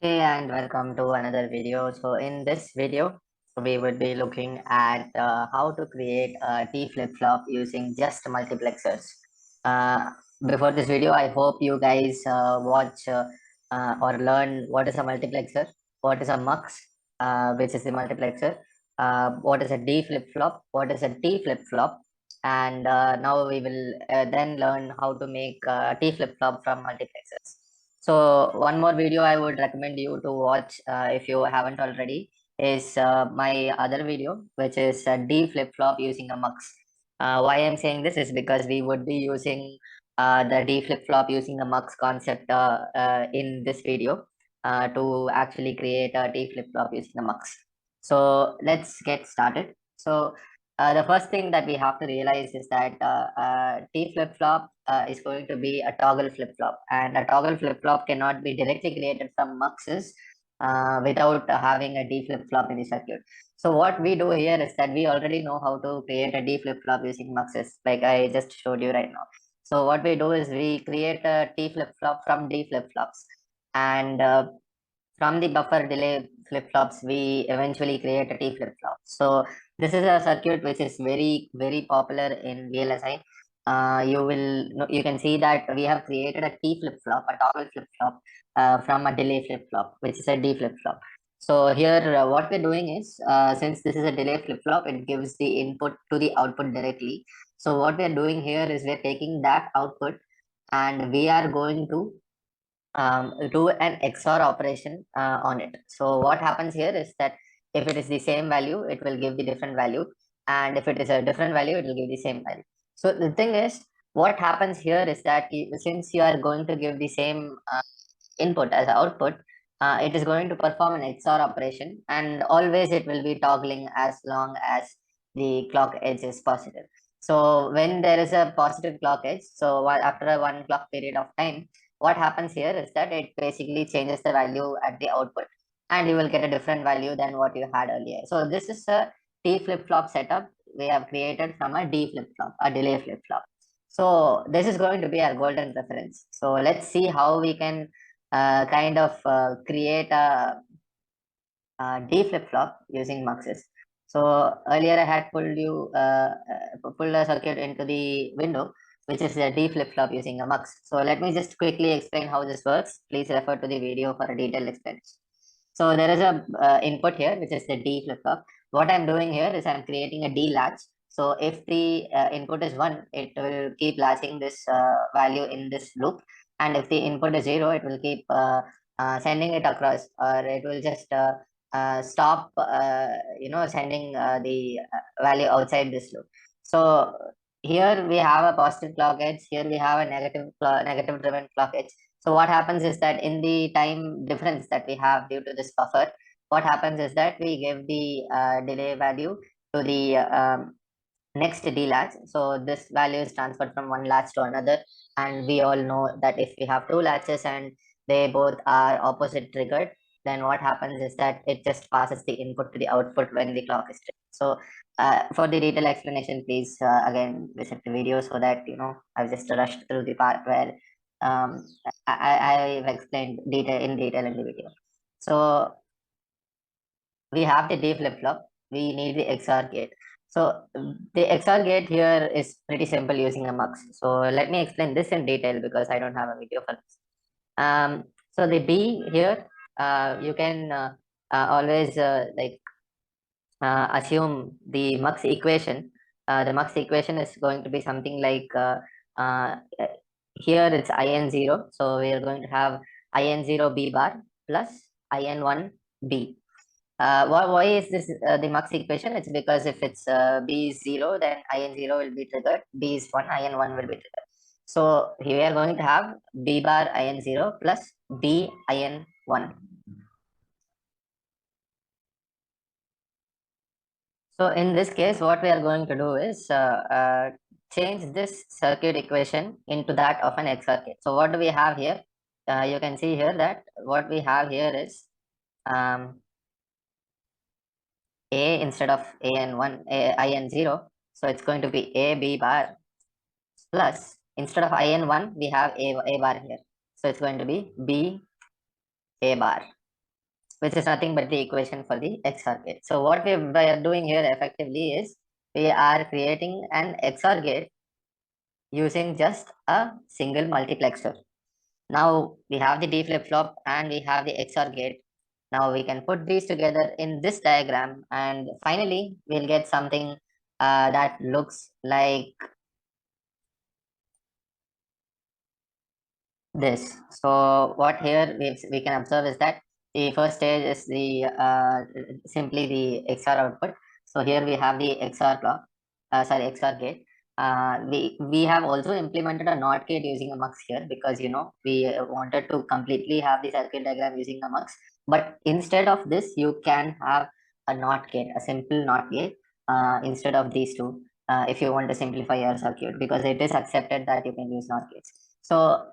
Hey and welcome to another video. So in this video, we would be looking at how to create a T flip-flop using just multiplexers. Uh, Before this video, I hope you guys watch or learn what is a multiplexer, what is a mux, which is the multiplexer, what is a D flip-flop, what is a T flip-flop, and now we will then learn how to make T flip-flop from multiplexers. So one more video I would recommend you to watch if you haven't already is my other video, which is D flip-flop using a mux. Why I'm saying this is because we would be using the D flip-flop using the mux concept in this video to actually create a D flip-flop using the mux. So let's get started. So the first thing that we have to realize is that T flip-flop is going to be a toggle flip-flop, and a toggle flip-flop cannot be directly created from muxes without having a D flip-flop in the circuit. So what we do here is that we already know how to create a D flip-flop using muxes, like I just showed you right now. So what we do is we create a T flip-flop from D flip-flops, and from the buffer delay flip-flops, we eventually create a T flip-flop. So this is a circuit which is very popular in VLSI. You can see that we have created a T flip-flop, a toggle flip-flop from a delay flip-flop, which is a D flip-flop. So here, what we're doing is, since this is a delay flip-flop, it gives the input to the output directly. So what we're doing here is we're taking that output and we are going to do an XOR operation on it. So what happens here is that if it is the same value, it will give the different value. And if it is a different value, it will give the same value. So the thing is, what happens here is that since you are going to give the same input as output, it is going to perform an XOR operation, and always it will be toggling as long as the clock edge is positive. So when there is a positive clock edge, so after a one clock period of time, what happens here is that it basically changes the value at the output, and you will get a different value than what you had earlier. So this is a T flip-flop setup we have created from a D flip-flop, a delay flip-flop. So this is going to be our golden reference. So let's see how we can kind of create a D flip-flop using muxes. So earlier I had pulled a circuit into the window, which is a D flip-flop using a mux. So let me just quickly explain how this works. Please refer to the video for a detailed explanation. So there is a input here, which is the D flip-flop. What I'm doing here is I'm creating a D latch. So if the input is 1, it will keep latching this value in this loop. And if the input is 0, it will keep sending it across, or it will just stop, sending the value outside this loop. So here we have a positive clock edge. Here we have a negative driven clock edge. So what happens is that in the time difference that we have due to this buffer, what happens is that we give the delay value to the next D latch. So this value is transferred from one latch to another. And we all know that if we have two latches and they both are opposite triggered, then what happens is that it just passes the input to the output when the clock is triggered. So for the detailed explanation, please again visit the video, so that I've just rushed through the part where um, I've explained in detail in the video. So we have the D flip-flop, we need the XOR gate. So the XOR gate here is pretty simple using a mux. So let me explain this in detail because I don't have a video for this. So the B here, you can always assume the mux equation. The mux equation is going to be something like uh, here it's IN0. So we are going to have IN0 B bar plus IN1 B. Why is this the mux equation? It's because if it's B is 0, then IN0 will be triggered, B is 1, IN1 will be triggered. So here we are going to have B bar IN0 plus B IN1. So in this case, what we are going to do is change this circuit equation into that of an XOR gate. So what do we have here? You can see here that what we have here is A instead of IN1, IN0. So it's going to be A B bar plus, instead of IN1, we have A bar here. So it's going to be B A bar. which is nothing but the equation for the XOR gate. So what we are doing here effectively is we are creating an XOR gate using just a single multiplexer. Now we have the D flip-flop and we have the XOR gate. Now we can put these together in this diagram, and finally we'll get something that looks like this. So what here we can observe is that the first stage is the simply the XOR output. So here we have the XOR block, XOR gate. We have also implemented a NOT gate using a mux here, because we wanted to completely have the circuit diagram using a mux. But instead of this, you can have a NOT gate, a simple NOT gate instead of these two. If you want to simplify your circuit, because it is accepted that you can use NOT gates. So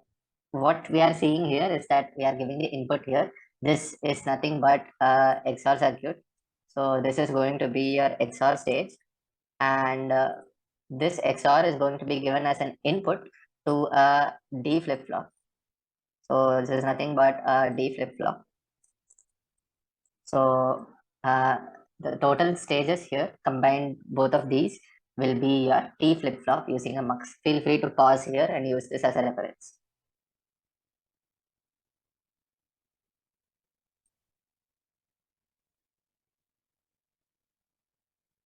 what we are seeing here is that we are giving the input here. This is nothing but XOR circuit. So this is going to be your XOR stage, and this XOR is going to be given as an input to a D flip-flop. So this is nothing but a D flip-flop. So the total stages here, combined both of these, will be your T flip-flop using a mux. Feel free to pause here and use this as a reference.